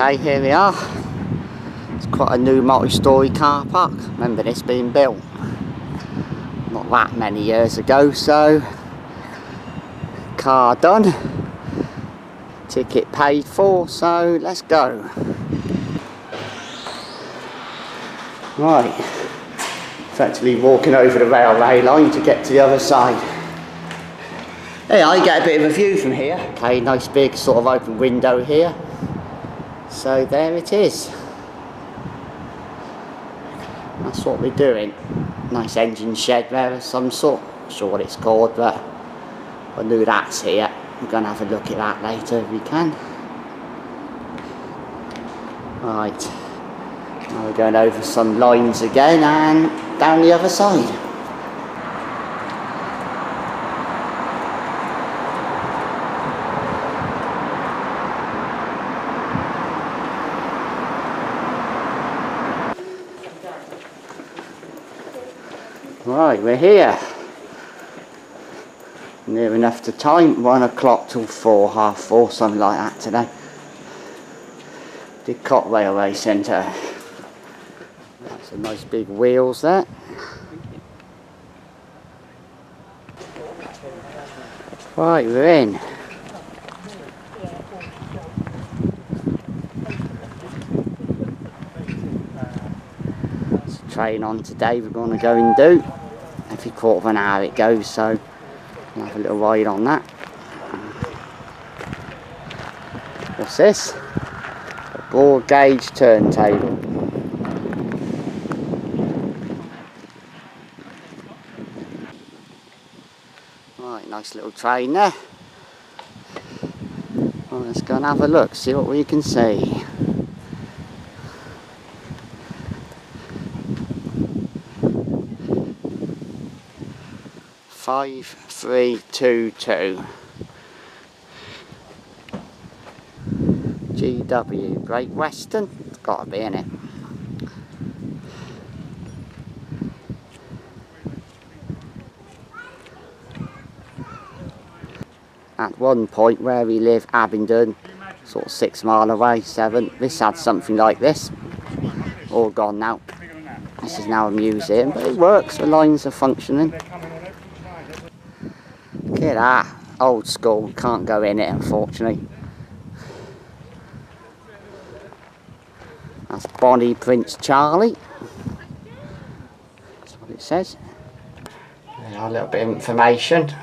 Okay, here we are. It's quite a new multi-storey car park. Remember this being built not that many years ago, so car done, ticket paid for, so let's go. Right, effectively walking over the railway line to get to the other side. Yeah, I get a bit of a view from here. Okay, nice big sort of open window here. So there it is. That's what we're doing. Nice engine shed there of some sort. Not sure what it's called, but I knew that's here. We're going to have a look at that later if we can. Right. Now we're going over some lines again and down the other side. Right, we're here. Near enough to time, 1 o'clock till 4, half 4, something like that today. Didcot Railway Centre. Some nice big wheels there. Right, we're in. There's a train on today we're going to go and do. Every quarter of an hour it goes, so we'll have a little ride on that. What's this? A broad gauge turntable. Right, nice little train there. Well, let's go and have a look, see what we can see. Five, 3, 2, 2. GW, Great Western. It's got to be in it. At one point where we live, Abingdon, sort of 6 mile away, 7. This had something like this. All gone now. This is now a museum, but it works. The lines are functioning. Look at that, old school, can't go in it unfortunately. That's Bonnie Prince Charlie. That's what it says. A little bit of information.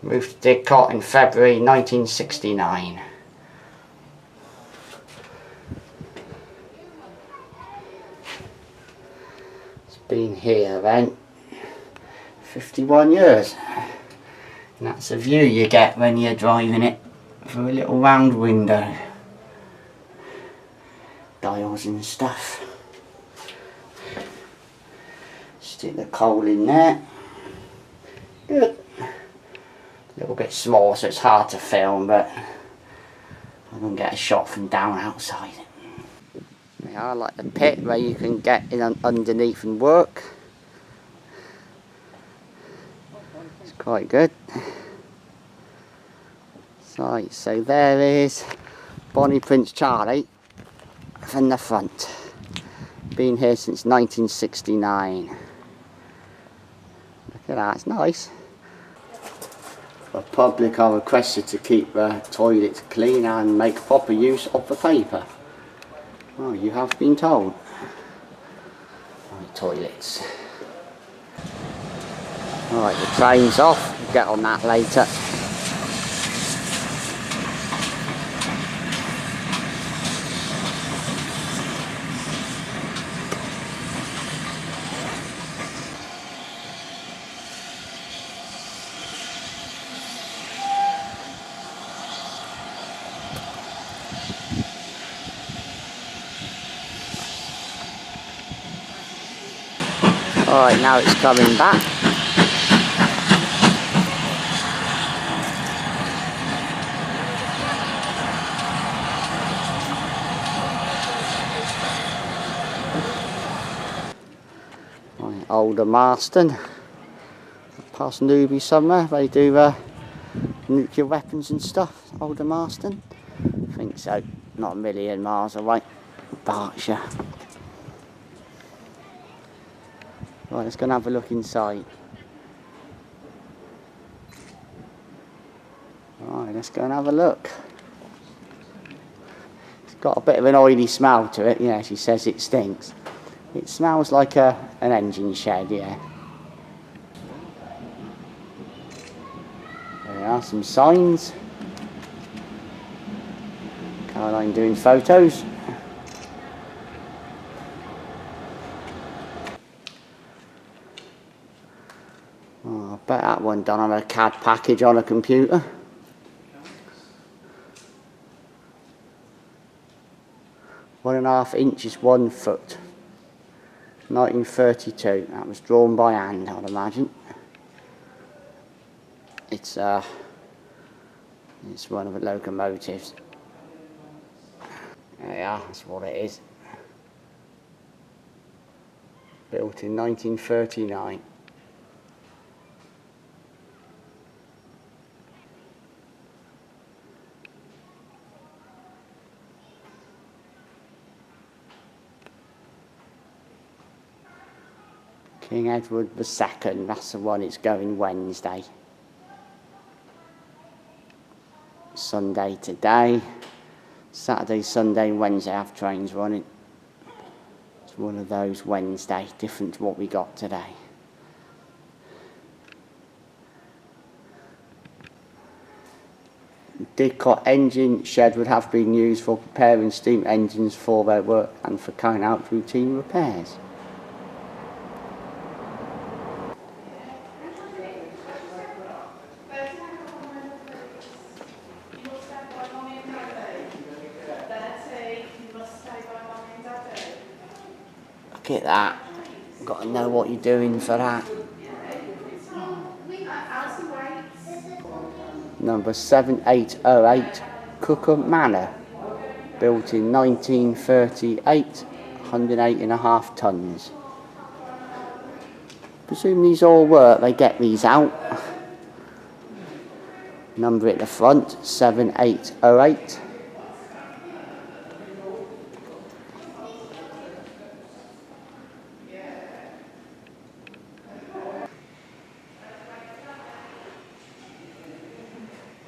Moved to Didcot in February 1969. It's been here then 51 years. And that's the view you get when you're driving it through a little round window. Dials and stuff. Stick the coal in there. Good. A little bit small so it's hard to film, but I can get a shot from down outside. Yeah, I like the pit where you can get in underneath and work. It's quite good. Right, so there is Bonnie Prince Charlie from the front. Been here since 1969. Look at that, it's nice. For public are requested to keep the toilets clean and make proper use of the paper. Well, you have been told. Right, toilets. Alright, the train's off. We'll get on that later. Alright, now it's coming back. Right, Older Marston. Past Newby somewhere, they do nuclear weapons and stuff. Older Marston? I think so. not a million miles away. Berkshire. Right, let's go and have a look inside. Right, let's go and have a look. It's got a bit of an oily smell to it. Yeah, she says it stinks. It smells like an engine shed, yeah. There are some signs. Caroline doing photos. Oh, I bet that one done on a CAD package on a computer. One and a half inches, 1 foot. 1932. That was drawn by hand, I'd imagine. It's one of the locomotives. There you are, that's what it is. Built in 1939. King Edward II, that's the one. It's going Wednesday. Sunday today. Saturday, Sunday, Wednesday have trains running. It's one of those Wednesday, different to what we got today. Didcot engine shed would have been used for preparing steam engines for their work and for carrying out routine repairs. Look at that. Got to know what you're doing for that. Number 7808, Cookham Manor. Built in 1938, 108.5 tonnes. Presume these all work, they get these out. Number at the front, 7808.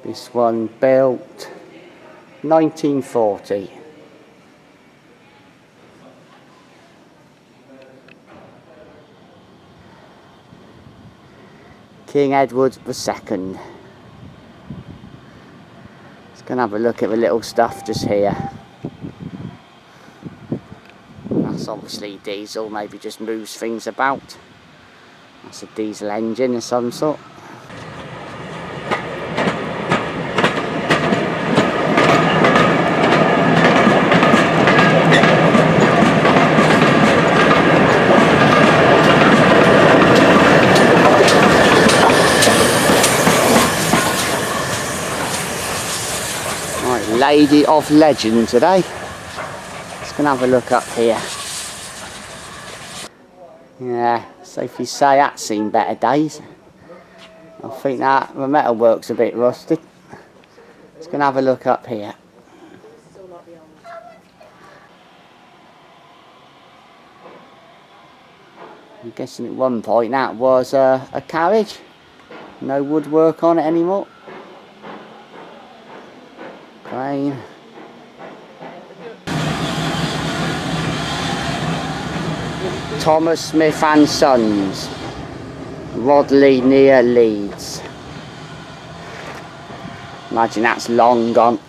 This one built 1940. King Edward II. Let's go and have a look at the little stuff just here. That's obviously diesel, maybe just moves things about. That's a diesel engine of some sort. Lady of Legend today. Just gonna have a look up here. Yeah, safely say that's seen better days. I think that the metalwork's a bit rusted. Just gonna have a look up here. I'm guessing at one point that was a carriage. No woodwork on it anymore. Crane. Thomas Smith and Sons, Rodley near Leeds. Imagine that's long gone.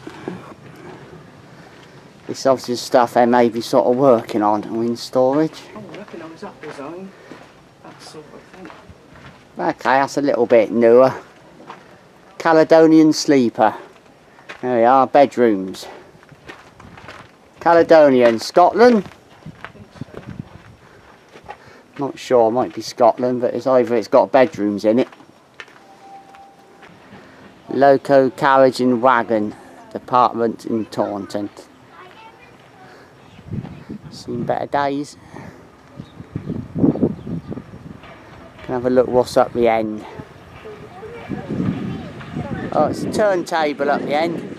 This obviously stuff they may be sort of working on or in storage. Oh, I reckon I was up design. That sort of thing. Okay, that's a little bit newer. Caledonian Sleeper. There we are, bedrooms. Caledonian, Scotland. Not sure, might be Scotland, but it's either it's got bedrooms in it. Loco Carriage and Wagon Department in Taunton. Seen better days. Can have a look what's up the end. Oh, it's a turntable up the end.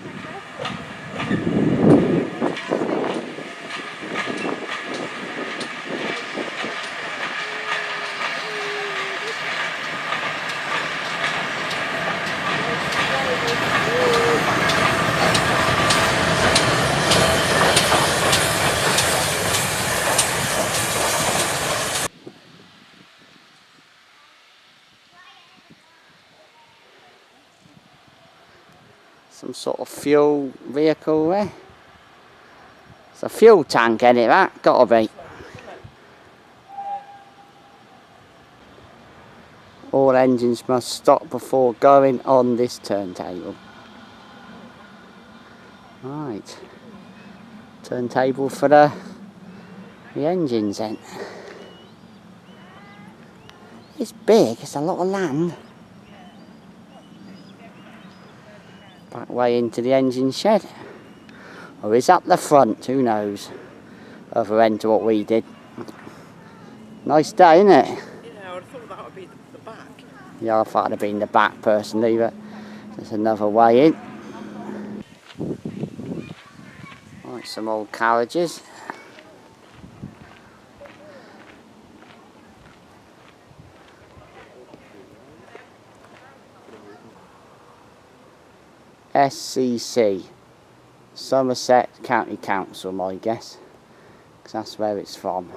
some sort of fuel vehicle there. It's a fuel tank, ain't it, that? Gotta be. All engines must stop before going on this turntable. Right. Turntable for the engines then. It's big, it's a lot of land. Back way into the engine shed. Or is that the front? Who knows? Other end to what we did. Nice day, isn't it? Yeah, I thought that would be the back. Yeah, I thought it'd have been the back personally, but there's another way in. Right, some old carriages. SCC, Somerset County Council, my guess, because that's where it's from.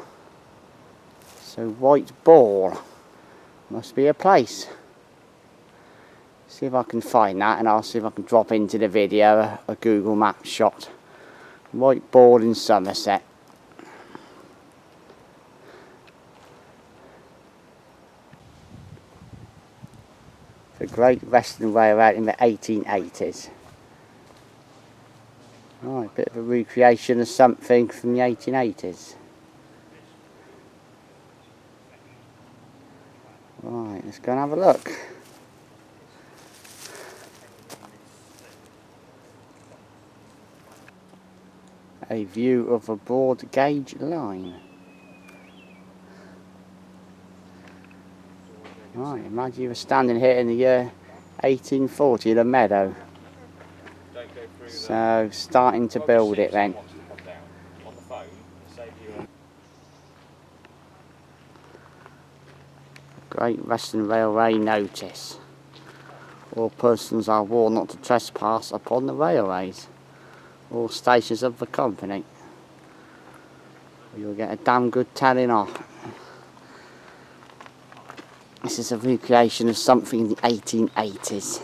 So White Ball must be a place. See if I can find that, and I'll see if I can drop into the video a Google Maps shot. White Ball in Somerset. The Great Western Railway in the 1880s. Right, a bit of a recreation of something from the 1880s. Right, let's go and have a look. A view of a broad gauge line. Right, imagine you were standing here in the year 1840 in a meadow. So, starting to build it then. Great Western Railway notice. All persons are warned not to trespass upon the railways or stations of the company. You'll get a damn good telling off. This is a recreation of something in the 1880s.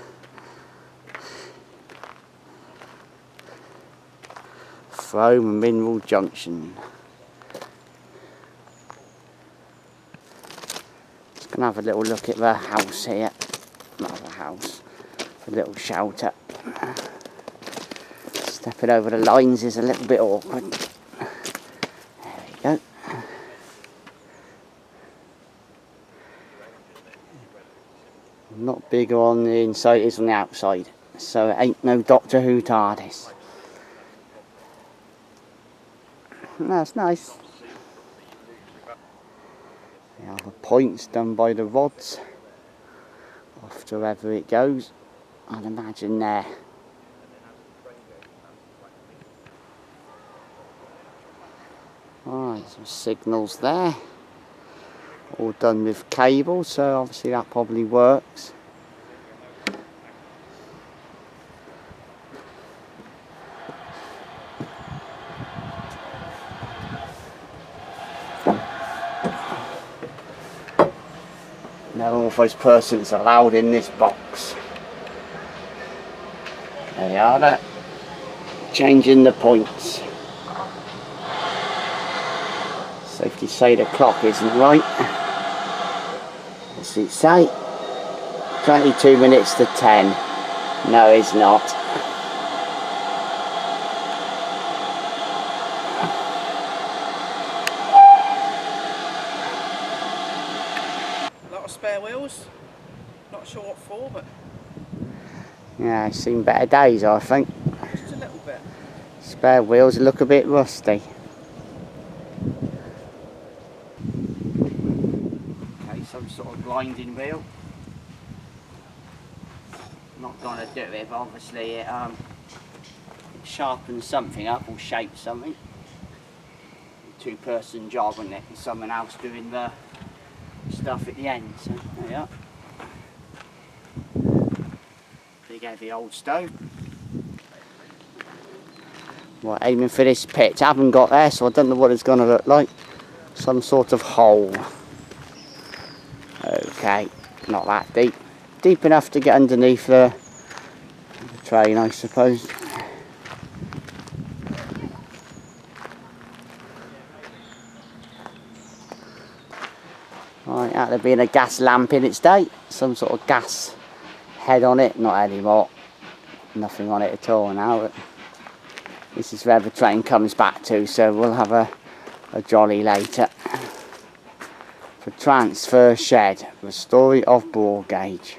Frome Mineral Junction. Just gonna have a little look at the house here. Not the house, a little shelter. Stepping over the lines is a little bit awkward. There we go. Not bigger on the inside, it is on the outside. So it ain't no Doctor Who TARDIS. That's nice. The other points done by the rods. Off to wherever it goes. I'd imagine there. Alright, some signals there. All done with cable, so obviously that probably works. No authorised persons allowed in this box. There they are, there. Changing the points. Safety say the clock isn't right. What's it say? 22 minutes to 10. No, it's not. A lot of spare wheels. Not sure what for, but Yeah, I've seen better days, I think. just a little bit. Spare wheels look a bit rusty. Okay, some sort of grinding wheel. Not gonna do it, but obviously it sharpens something up or shapes something. Two-person job, and it? And someone else doing the stuff at the end. So there you are. Big heavy old stove. Right, aiming for this pit. I haven't got there, so I don't know what it's going to look like. Some sort of hole. Okay, not that deep. Deep enough to get underneath the train, I suppose. Right, that had been a gas lamp in its day. Some sort of gas head on it. Not anymore. Nothing on it at all now. But this is where the train comes back to, so we'll have a jolly later. The transfer shed. The story of ball gauge.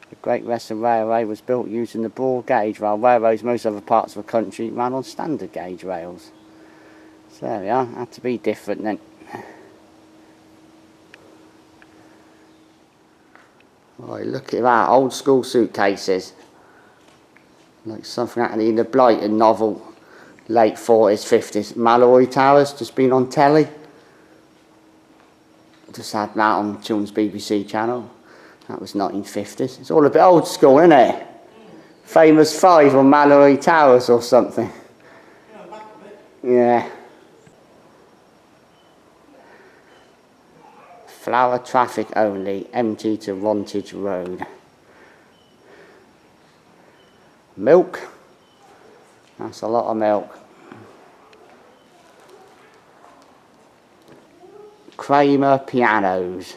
The Great Western Railway was built using the ball gauge, while railways most other parts of the country ran on standard gauge rails. So there we are, had to be different then. Right, look at that, old school suitcases. Like something out in the Blighton novel, late 40s, 50s. Malloy Towers, just been on telly. Just had that on Children's BBC channel. That was 1950s. It's all a bit old school, isn't it? Famous Five on Malloy Towers or something. Yeah. Flower traffic only, empty to Wantage Road. Milk. That's a lot of milk. Kramer Pianos.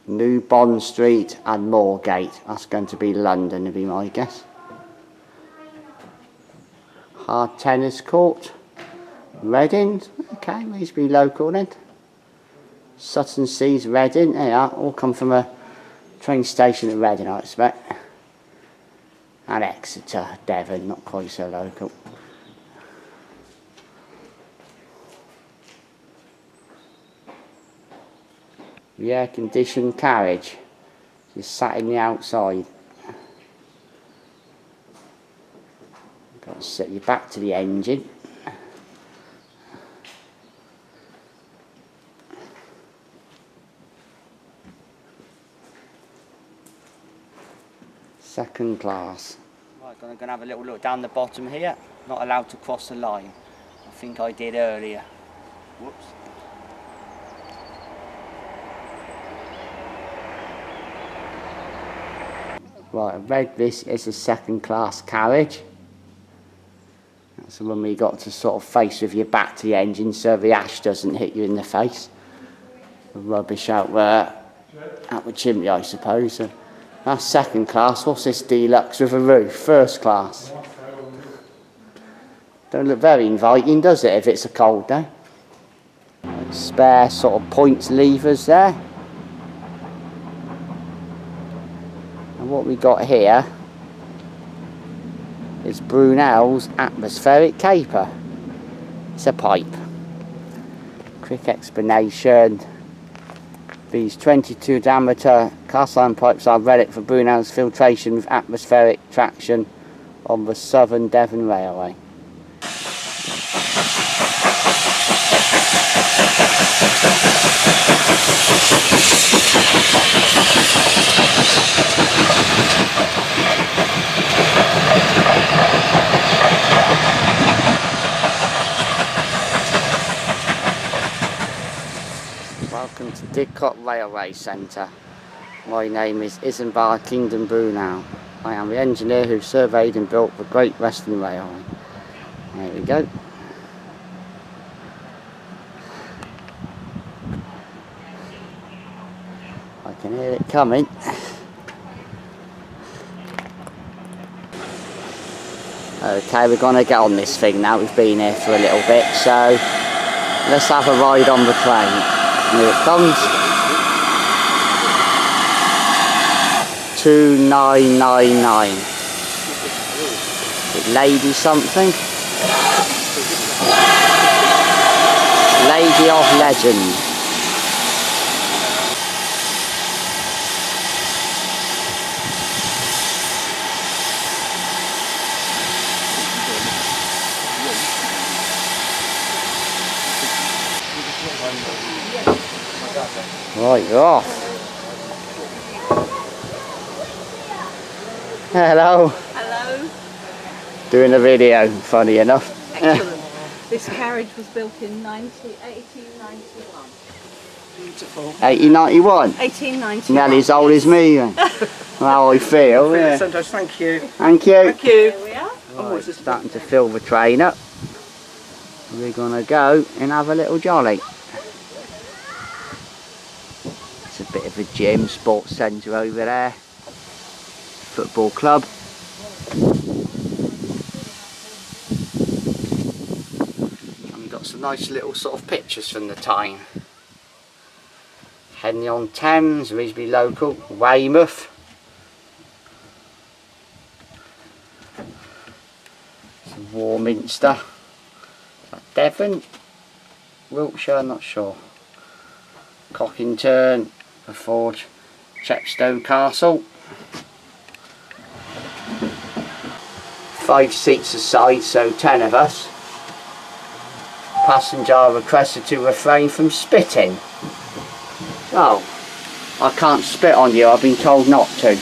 New Bond Street and Moorgate. That's going to be London, would be my guess. Hard tennis court. Reading. Okay, these be local then. Sutton Seas, Reading. There you are. All come from a train station at Reading, I expect. And Exeter, Devon. Not quite so local. The air-conditioned carriage just sat in the outside. Got to set you back to the engine. Second class. Right, I'm going to have a little look down the bottom here. Not allowed to cross the line. I think I did earlier. Whoops. Right, I read this is a second class carriage. That's the one where you got to sort of face with your back to the engine so the ash doesn't hit you in the face. The rubbish out there, out the chimney I suppose. So that's second class. What's this deluxe with a roof? First class. Don't look very inviting, does it, if it's a cold day? Spare sort of points levers there. And what we got here is Brunel's atmospheric caper. It's a pipe. Quick explanation. These 22 diameter cast iron pipes are relic for Brunel's filtration with atmospheric traction on the Southern Devon Railway. Welcome to Didcot Railway Centre. My name is Isambard Kingdom Brunel. I am the engineer who surveyed and built the Great Western Railway. There we go. I can hear it coming. Okay, we're going to get on this thing now. We've been here for a little bit, so let's have a ride on the train. Here it comes. 2999. Is it Lady something? Lady of Legend. Right, you're off. Hello. Hello. Doing a video, funny enough. Excellent. This carriage was built in 1891. Beautiful. 1891. 1891. Nearly as old as me then. How I feel, yeah. Sometimes, thank you. Thank you. Thank you. Here we are. Oh, it's starting to fill the train up. We're gonna go and have a little jolly. It's a bit of a gym, sports centre over there. Football club. And we've got some nice little sort of pictures from the time. Henley on Thames, reasonably local. Weymouth. Some Warminster. Devon. Wiltshire, not sure. Cockington. Before Chepstow Castle. 5 seats aside, so 10 of us. Passenger are requested to refrain from spitting. Oh, I can't spit on you, I've been told not to.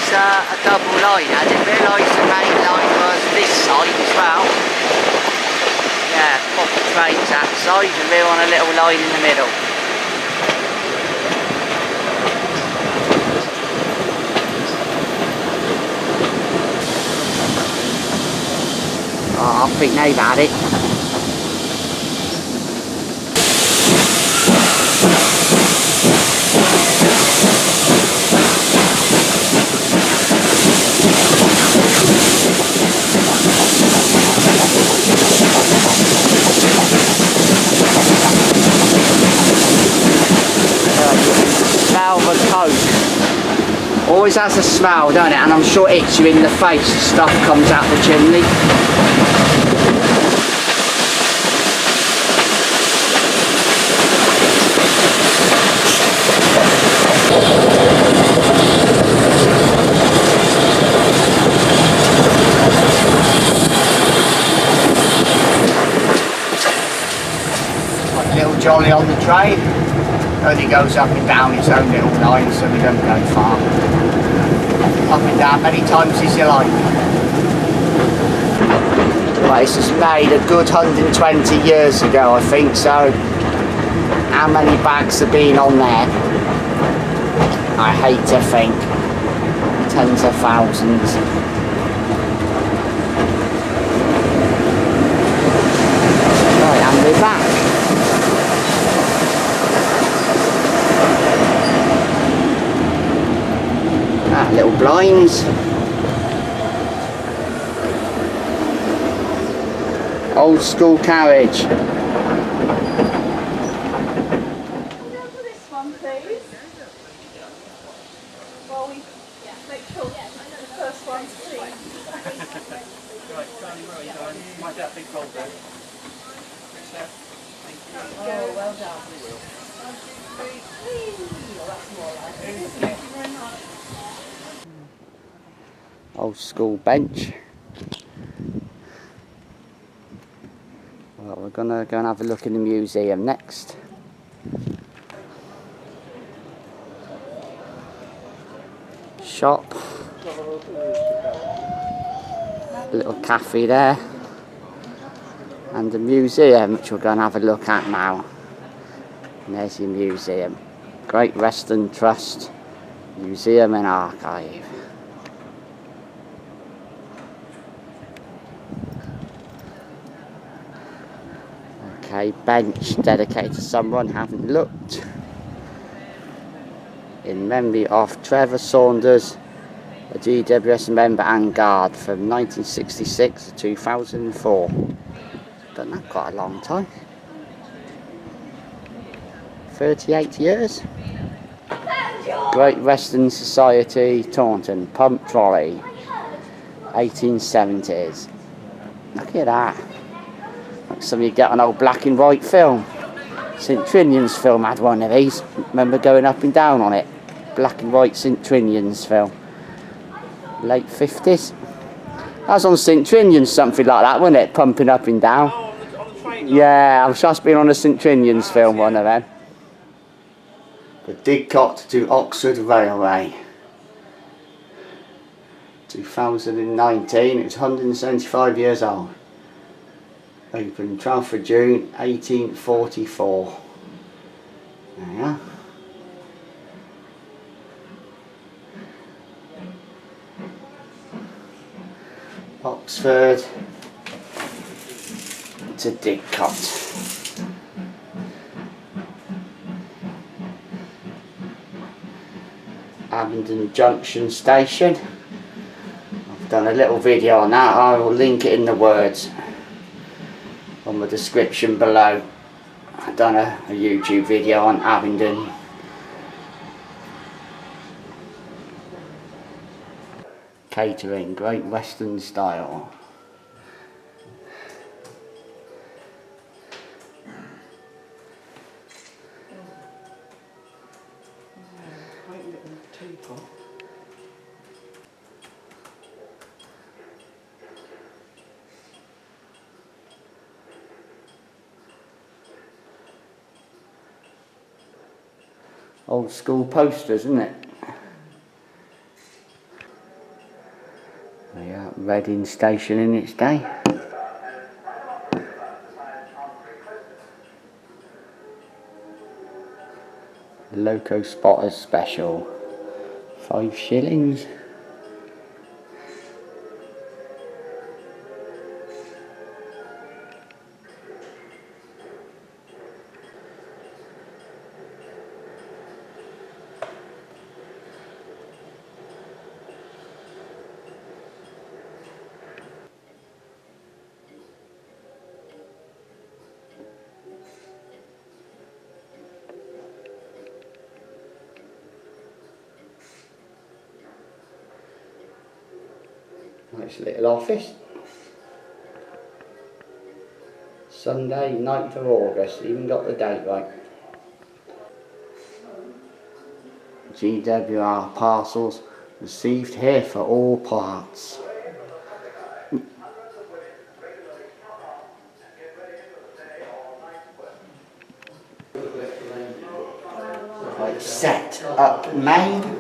A double line. I didn't realise the main line was this side as well. Yeah, proper trains that side and we're on a little line in the middle. Oh, I think they've had it. Smell the coke. Always has a smell, don't it? And I'm sure it hits you in the face. Stuff comes out the chimney. Like a little jolly on the train. Only goes up and down its own little line, so we don't go far. Up and down many times as you like. Well, this was made a good 120 years ago, I think, so how many bags have been on there? I hate to think. Tens of thousands. Right, and we're back. Little blinds. Old school carriage. Go for this one, please. Well, we make sure the first one's clean. Might get a big hold there. Oh, well done. 1, 2, 3. Oh, that's more like it. Thank you very much. Old school bench. Well, we're gonna go and have a look in the museum next. Shop. A little cafe there. And the museum, which we're going to have a look at now. And there's your museum. Great Western Trust Museum and Archive. Okay, bench dedicated to someone, haven't looked. In memory of Trevor Saunders, a GWS member and guard from 1966 to 2004. Done that quite a long time. 38 years. Great Western Society, Taunton, pump trolley, 1870s. Look at that. like some you get on old black and white film. St Trinian's film had one of these. Remember going up and down on it? Black and white St Trinian's film. Late 50s. I was on St Trinian's, something like that, wasn't it? Pumping up and down. Oh, on the train. Yeah, I've just been on a St Trinian's film, one of them. The Didcot to Oxford Railway. 2019, it was 175 years old. Opened 12th of June 1844. There you are. Oxford to Didcot. Abingdon Junction Station. I've done a little video on that. I will link it in the words on the description below. I've done a YouTube video on Abingdon. Catering, Great Western style. Quite little teapot. Old school posters, isn't it? Yeah, Reading Station in its day. Loco Spotters special. 5 shillings. Nice little office. Sunday, 9th of August, even got the date right. GWR parcels received here for all parts. Right, set up main.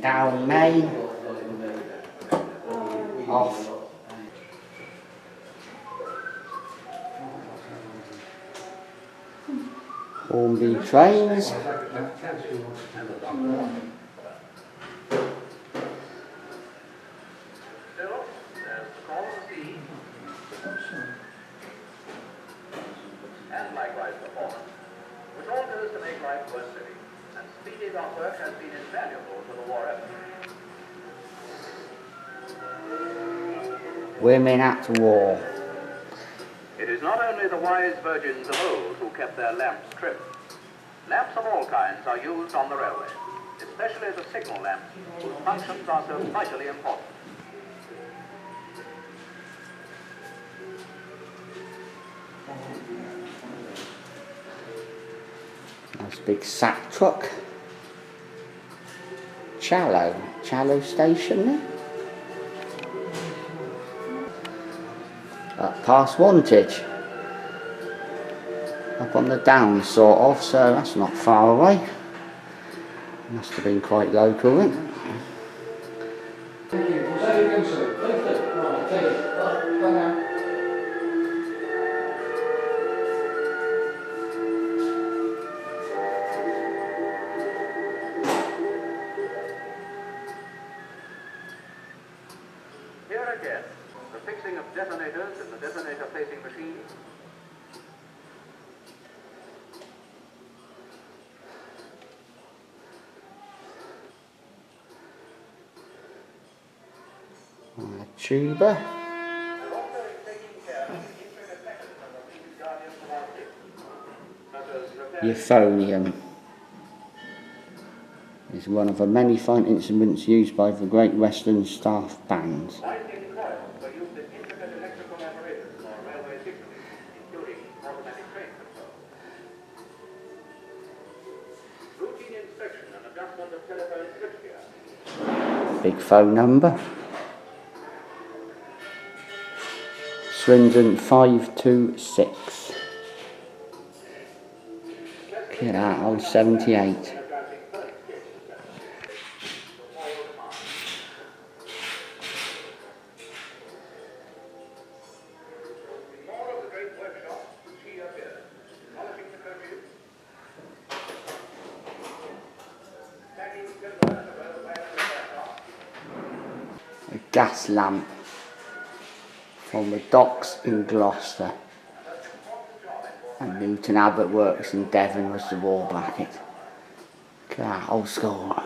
Down main, off. Hornby trains. And likewise performance, which all goes to make life worth living. And speedy dock work has been invaluable to the war effort. Women at war. It is not only the wise virgins of old who kept their lamps trimmed. Lamps of all kinds are used on the railway, especially the signal lamps, whose functions are so vitally important. Nice big sack truck. Challow station there. Past Wantage. Up on the downs sort of, so that's not far away. Must have been quite local then. Here again, the fixing of detonators in the detonator placing machine. Tuba. Euphonium. is one of the many fine instruments used by the Great Western Staff Bands. Winding coils were used in intricate electrical apparatus for railway signaling, including automatic train control. Routine inspection and adjustment of telephone switchgear. Big phone number. Swindon 526. Look at that, old 78. A gas lamp from the docks in Gloucester, and Newton Abbot Works in Devon was the wall bracket. Look at that, old school.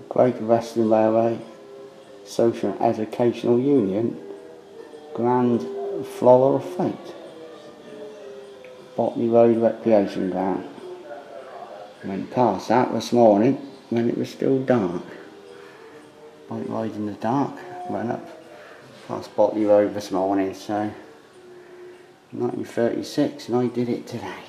Great Western Railway Social and Educational Union Grand Floral of Fate, Botley Road Recreation Ground. Went past that this morning when it was still dark. Bike ride in the dark, went up past Botley Road this morning, so 1936, and I did it today.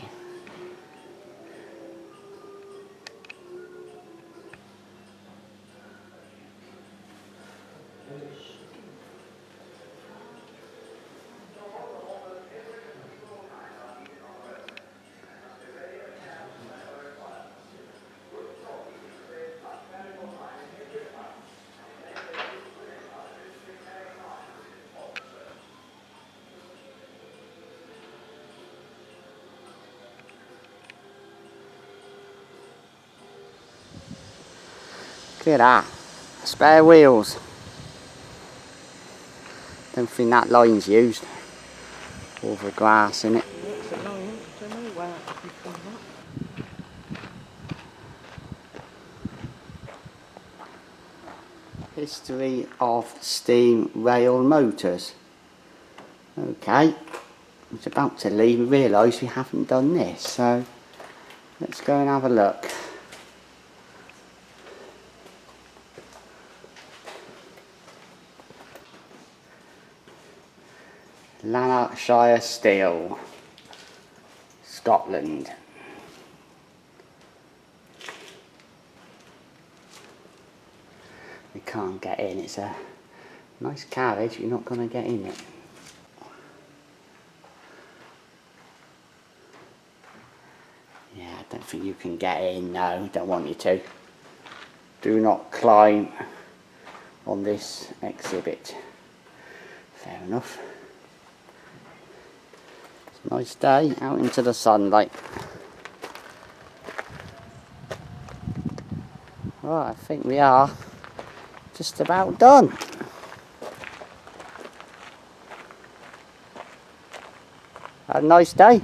Look at that, spare wheels. Don't think that line's used. All the grass in it. It's a line, don't know where you've done that. History of steam rail motors. Okay, I was about to leave and realise we haven't done this, so let's go and have a look. Lanarkshire Steel, Scotland. We can't get in, it's a nice carriage, you're not going to get in it. Yeah, I don't think you can get in, no, don't want you to. Do not climb on this exhibit. Fair enough. Nice day out into the sunlight. Right, I think we are just about done. Had a nice day. Yeah.